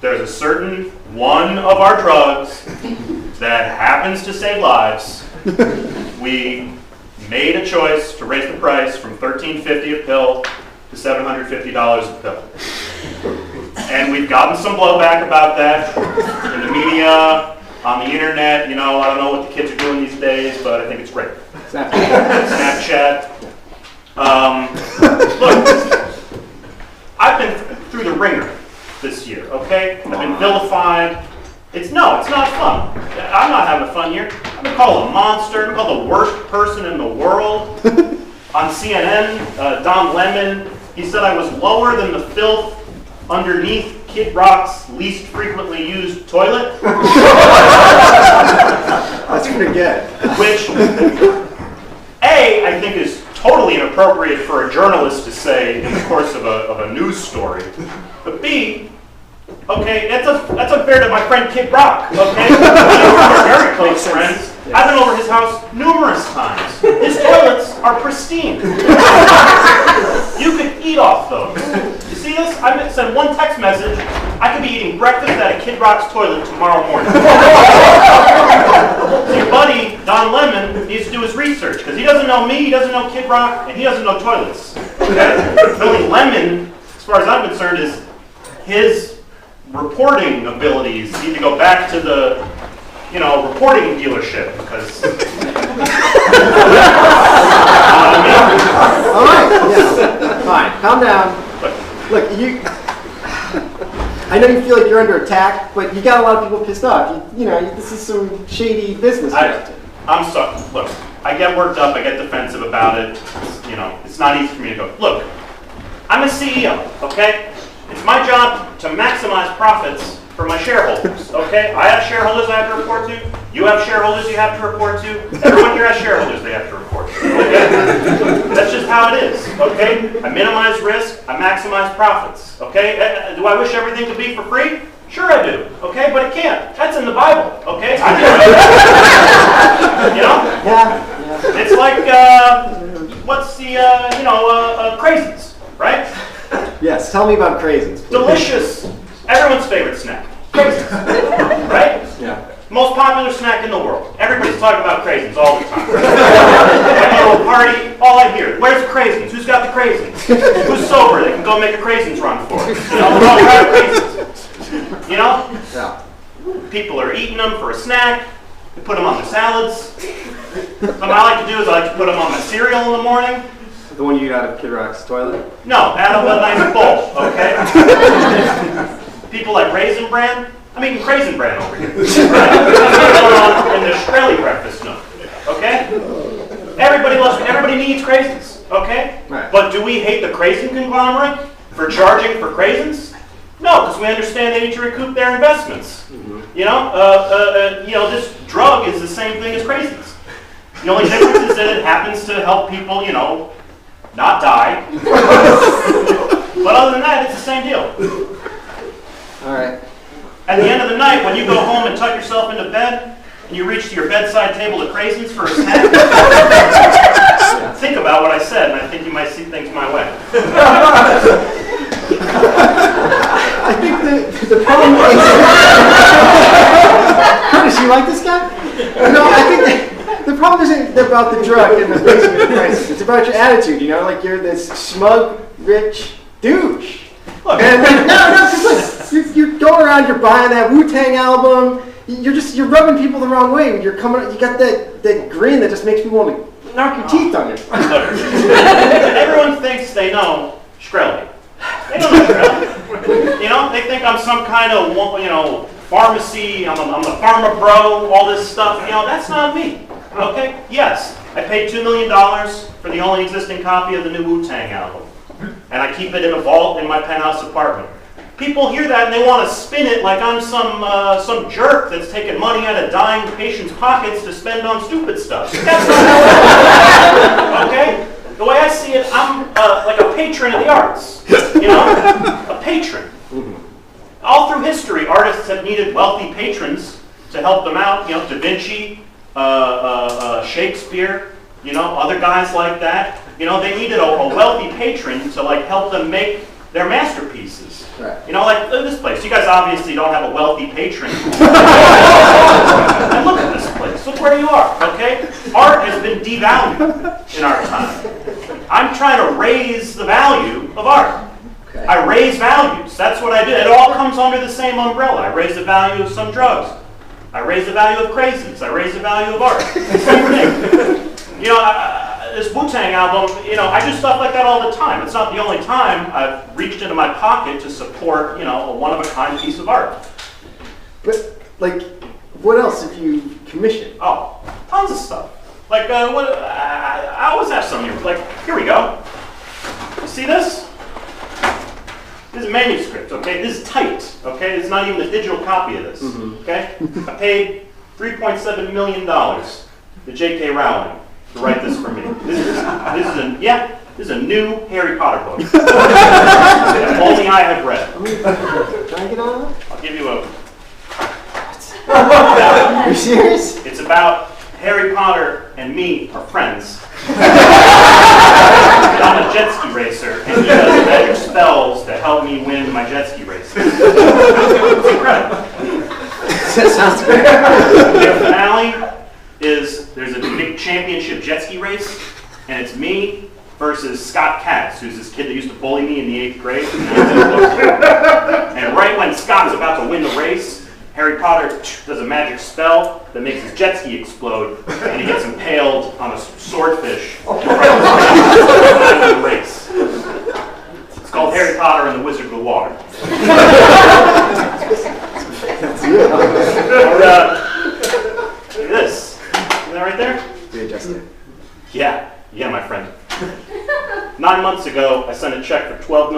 there's a certain one of our drugs that happens to save lives. We made a choice to raise the price from $13.50 a pill to $750 a pill. And we've gotten some blowback about that in the media, on the internet. I don't know what the kids are doing these days, but I think it's great. Snapchat. Look, I've been through the ringer this year, okay? I've been vilified. It's not fun. I'm not having a fun year. I've been called a monster. I've been called the worst person in the world. On CNN, Don Lemon, he said I was lower than the filth underneath Kid Rock's least frequently used toilet. That's pretty good. Which, I think is totally inappropriate for a journalist to say in the course of a news story. But B, okay, that's unfair to my friend Kid Rock, okay? We're very close friends. I've been over his house numerous times. His toilets are pristine. You could eat off those. You see this? I sent one text message. I could be eating breakfast at a Kid Rock's toilet tomorrow morning. Your buddy, Don Lemon, needs to do his research, because he doesn't know me, he doesn't know Kid Rock, and he doesn't know toilets. Okay? Billy Lemon, as far as I'm concerned, is his reporting abilities need to go back to the, reporting dealership, because... All right, yeah, fine, calm down. Look, I know you feel like you're under attack, but you got a lot of people pissed off. This is some shady business. I'm sorry. Look, I get worked up. I get defensive about it. It's not easy for me to go. Look, I'm a CEO. Okay, it's my job to maximize profits for my shareholders. Okay, I have shareholders I have to report to. You have shareholders you have to report to. Everyone here has shareholders they have to report to. Okay, that's just how it is. Okay, I minimize risk. I maximize profits. Okay, do I wish everything could be for free? Sure I do, okay, but it can't. That's in the Bible, okay? Yeah. It's like, what's the, craisins, right? Yes, tell me about craisins, please. Delicious, everyone's favorite snack, craisins, right? Yeah. Most popular snack in the world. Everybody's talking about craisins all the time. I go to a party, all I hear, where's the craisins? Who's got the craisins? Who's sober? They can go make a craisins run for it. We're all proud of craisins. Yeah. People are eating them for a snack. They put them on their salads. Something I like to do is I like to put them on my cereal in the morning. The one you eat out of Kid Rock's toilet? No, out of a nice bowl, okay? People like Raisin Bran. I'm eating Craisin Bran over here. Right? That's what's going on in the Shkreli breakfast nook, okay? Everybody needs craisins, okay? Right. But do we hate the craisin conglomerate for charging for craisins? No, because we understand they need to recoup their investments. Mm-hmm. This drug is the same thing as craisins. The only difference is that it happens to help people, not die. But other than that, it's the same deal. All right. At the end of the night, when you go home and tuck yourself into bed, and you reach to your bedside table of craisins for a snack, think about what I said, and I think you might see things my way. I think the problem is... Curtis, you like this guy? No, I think the problem isn't about the drug and the crisis. It's about your attitude, like you're this smug, rich douche. Look, and because you're going around, you're buying that Wu-Tang album, you're rubbing people the wrong way. You got that grin that just makes people want to knock your teeth on you. Look, everyone thinks they know Shkreli. They don't know Shkreli. They think I'm some kind of, pharmacy, I'm the pharma bro, all this stuff. That's not me. Okay? Yes, I paid $2 million for the only existing copy of the new Wu-Tang album. And I keep it in a vault in my penthouse apartment. People hear that and they want to spin it like I'm some jerk that's taking money out of dying patients' pockets to spend on stupid stuff. That's not how it is. Okay? The way I see it, I'm like a patron of the arts. A patron. All through history, artists have needed wealthy patrons to help them out. Da Vinci, Shakespeare, other guys like that. They needed a wealthy patron to help them make their masterpieces. Right. Like this place. You guys obviously don't have a wealthy patron. And look at this place. Look where you are, okay? Art has been devalued in our time. I'm trying to raise the value of art. Okay. I raise values. That's what I do. It all comes under the same umbrella. I raise the value of some drugs. I raise the value of craisins. I raise the value of art. Same thing. This Wu-Tang album, I do stuff like that all the time. It's not the only time I've reached into my pocket to support, a one-of-a-kind piece of art. But, what else have you commissioned? Oh, tons of stuff. I always have some here. Here we go. You see this? This is a manuscript, okay? This is typed, okay? This is not even a digital copy of this, okay? I paid $3.7 million to J.K. Rowling to write this for me. This is a new Harry Potter book. That only I have read. Can I get on that? I'll give you a... Are you serious? It's about Harry Potter and me are friends. I'm a jet ski racer, and he does magic spells to help me win my jet ski races. It's incredible. That sounds great. The finale is there's a big championship jet ski race, and it's me versus Scott Katz, who's this kid that used to bully me in the 8th grade. And right when Scott's about to win the race, Harry Potter does a magic spell that makes his jet ski explode, and he gets impaled on a swordfish the race. It's called Harry Potter and the Wizard of the Water.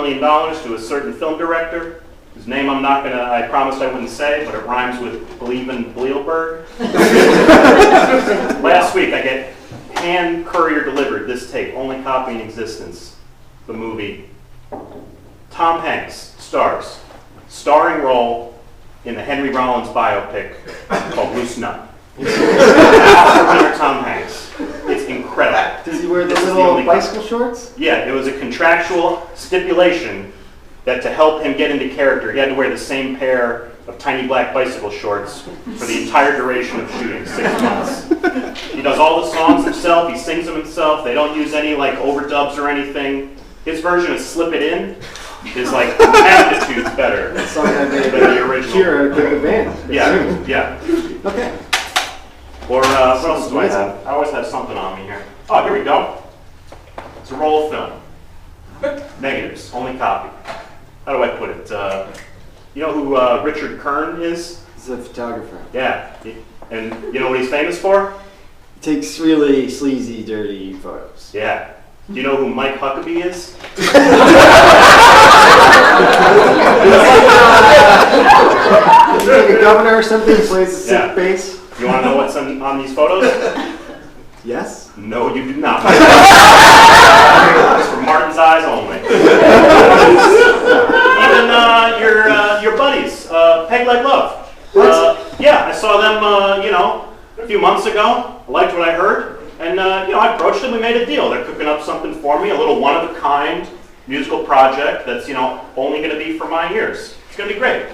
million to a certain film director, whose name I promised I wouldn't say, but it rhymes with Believe in Bleelberg. Last week I get hand courier delivered this tape, only copy in existence, the movie. Tom Hanks stars, starring role in the Henry Rollins biopic called Loose Nut. Tom Hanks. It's incredible. Does he wear the This is the little only bicycle shorts? Yeah, it was a contractual stipulation that to help him get into character, he had to wear the same pair of tiny black bicycle shorts for the entire duration of shooting, 6 months. He does all the songs himself, he sings them himself, they don't use any like overdubs or anything. His version of Slip It In is like magnitudes better That song that than they the original. Kira did the band. Yeah, yeah. Okay. Or what else do I have? I always have something on me here. Oh, here we go. It's a roll of film. Negatives, only copy. How do I put it? You know who Richard Kern is? He's a photographer. Yeah. And you know what he's famous for? He takes really sleazy, dirty photos. Yeah. Do you know who Mike Huckabee is? He's like a governor or something. He plays the sick Yeah. bass. You want to know what's on these photos? Yes. No, you do not. It's for Martin's eyes only. Even your buddies, Peg Like Love. Yeah, I saw them, a few months ago. I liked what I heard, and I approached them. We made a deal. They're cooking up something for me, a little one-of-a-kind musical project that's only going to be for my ears. It's going to be great.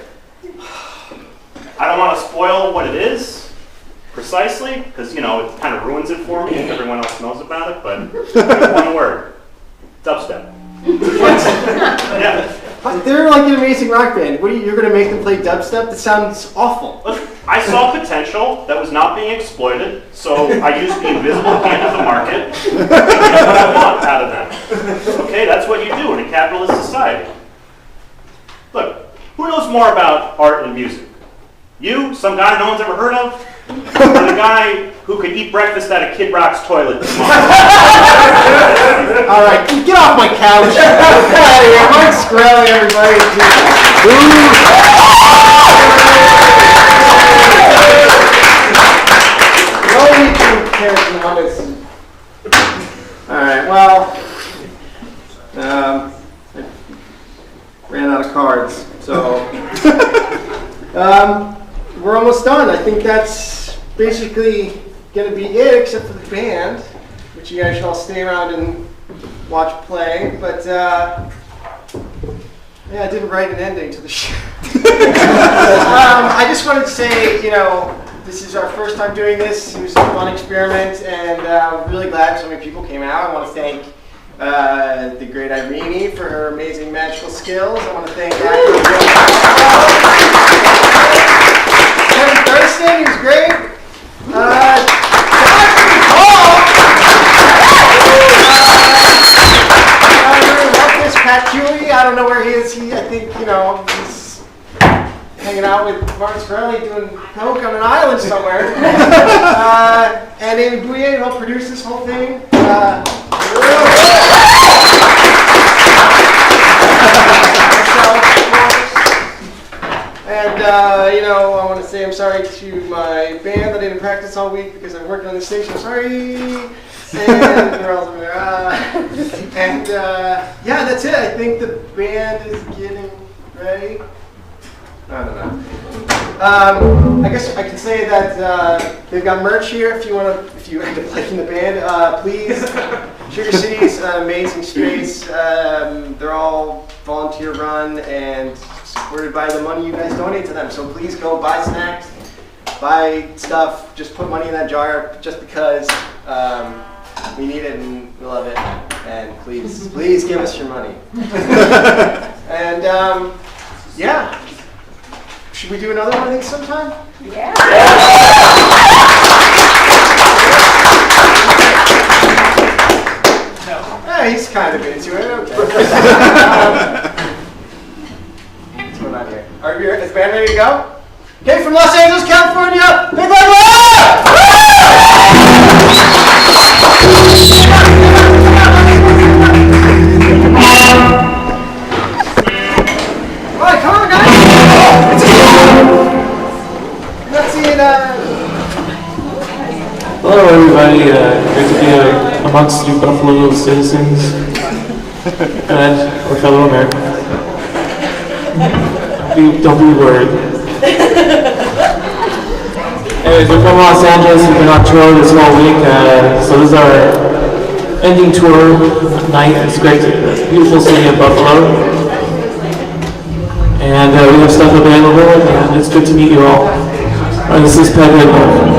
I don't want to spoil what it is. Precisely, because it kind of ruins it for me if everyone else knows about it, but one word. Dubstep. Yeah. But they're like an amazing rock band. You're going to make them play dubstep? That sounds awful. Look, I saw potential that was not being exploited, so I used the invisible hand of the market to get what I want out of them. Okay, that's what you do in a capitalist society. Look, who knows more about art and music? You, some guy no one's ever heard of? Or the guy who could eat breakfast at a Kid Rock's toilet tomorrow? All right, get off my couch. Get out of here. Mike Skrelly, everybody. Nobody cares about this. All right, well, I ran out of cards, so we're almost done. I think that's basically going to be it, except for the band, which you guys should all stay around and watch play. But yeah, I didn't write an ending to the show. I just wanted to say, this is our first time doing this. It was a fun experiment, and I'm really glad so many people came out. I want to thank the Great Ireenie for her amazing magical skills. I want to thank Kevin Thurston, who's great. Pat Huey, I don't know where he is. I think, he's hanging out with Martin Skrelly doing coke on an island somewhere. And Amy Bouye helped produce this whole thing. And, I want to say I'm sorry to my band that I didn't practice all week because I'm working on the station. I'm sorry. And they're all over there. Yeah, that's it. I think the band is getting ready. I don't know. I guess I can say that they've got merch here. If you end up liking the band, please. Sugar City's an amazing space. They're all volunteer run and supported by the money you guys donate to them. So please go buy snacks, buy stuff. Just put money in that jar, just because we need it and we love it. And please give us your money. And yeah. Should we do another one of these sometime? Yeah. Yeah, he's kind of into it. Okay. What's going on here? Is the band ready to go? Okay, from Los Angeles, California, Big Red Love! Hello, everybody. Great to be amongst you Buffalo citizens and our fellow Americans. Don't be worried. Anyways, we're from Los Angeles. We've been on tour this whole week. So this is our ending tour night. It's great. It's a beautiful city of Buffalo. And we have stuff available, and it's good to meet you all. This is Peg Whitmore.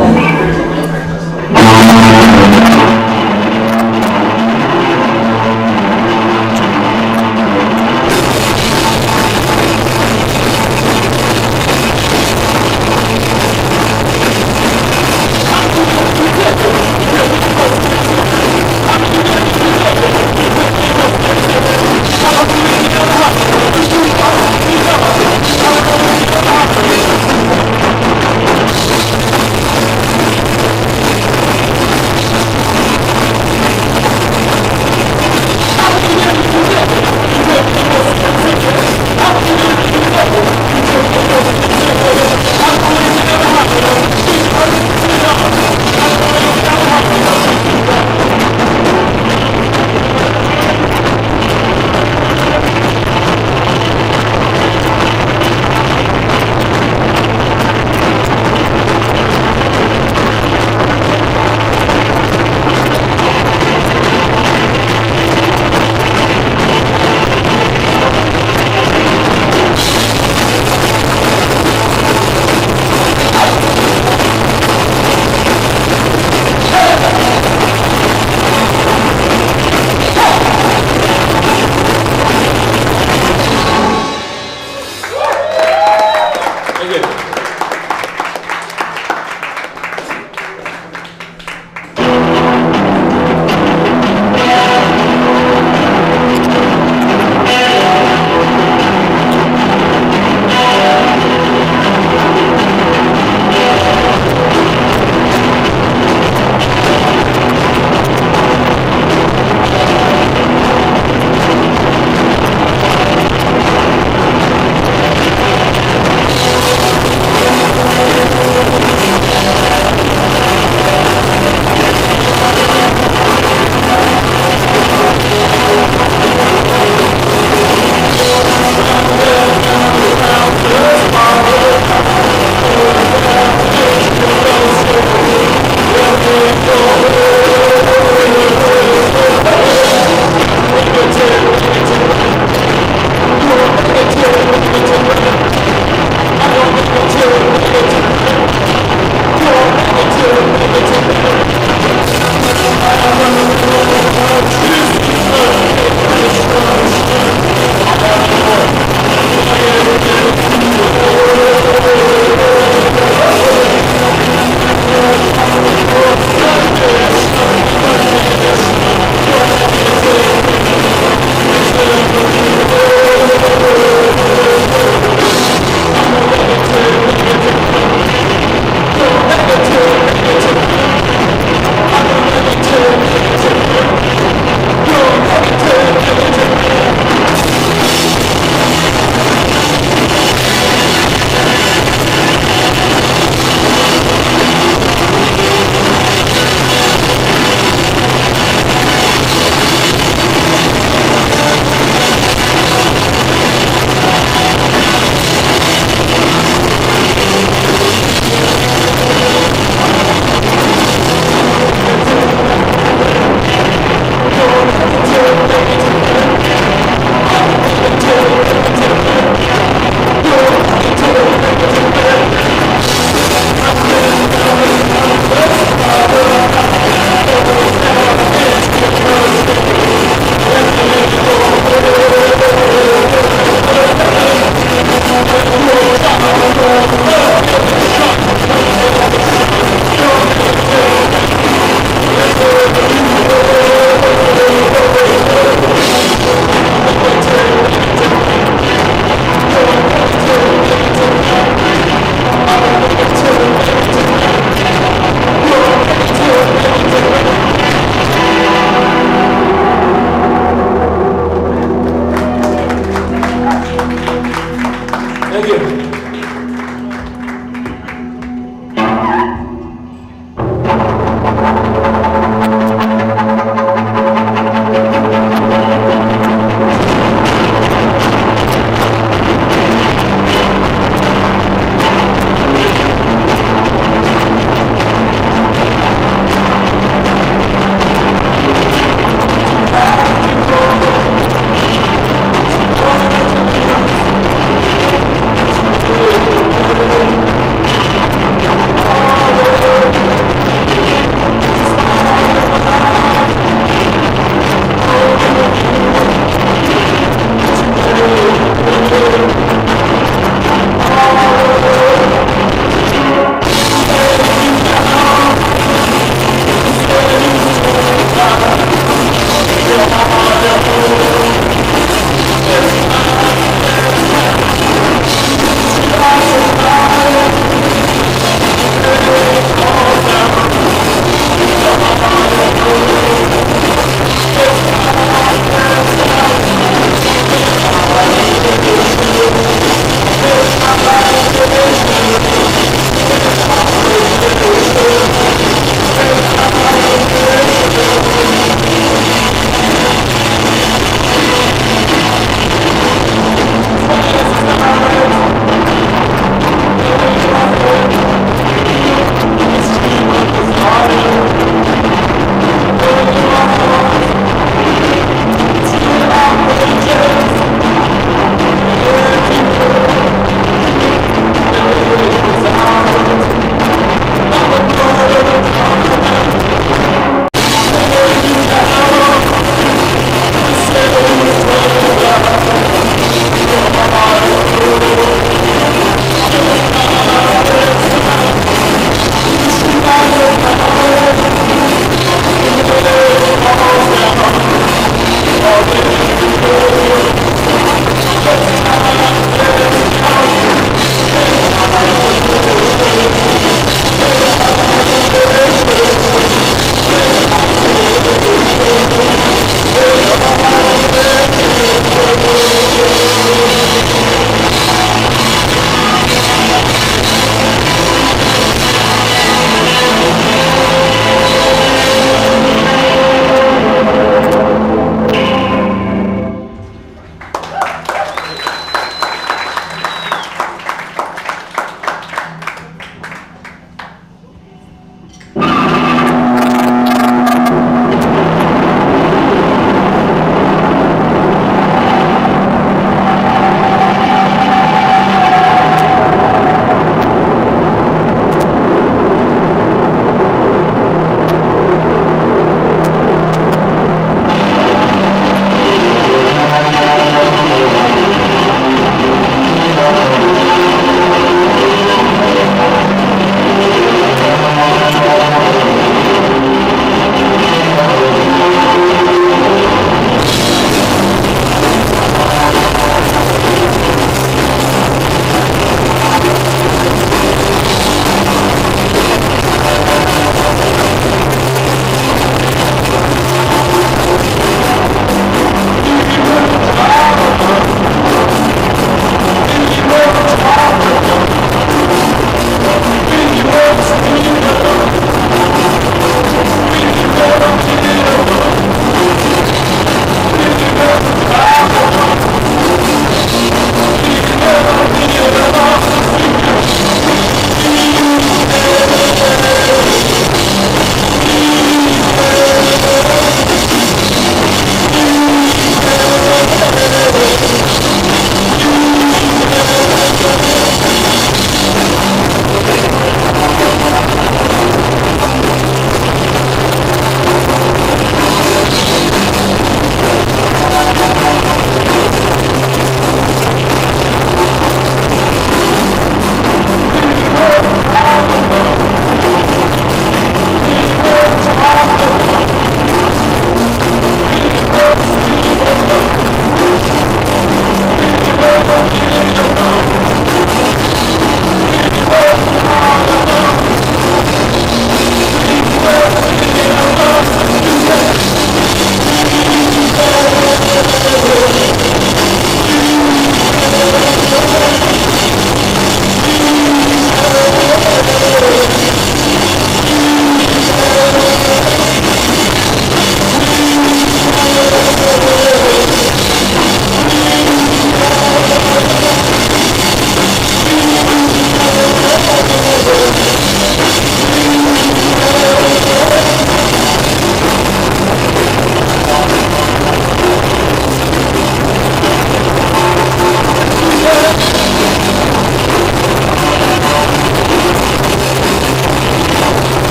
Thank you.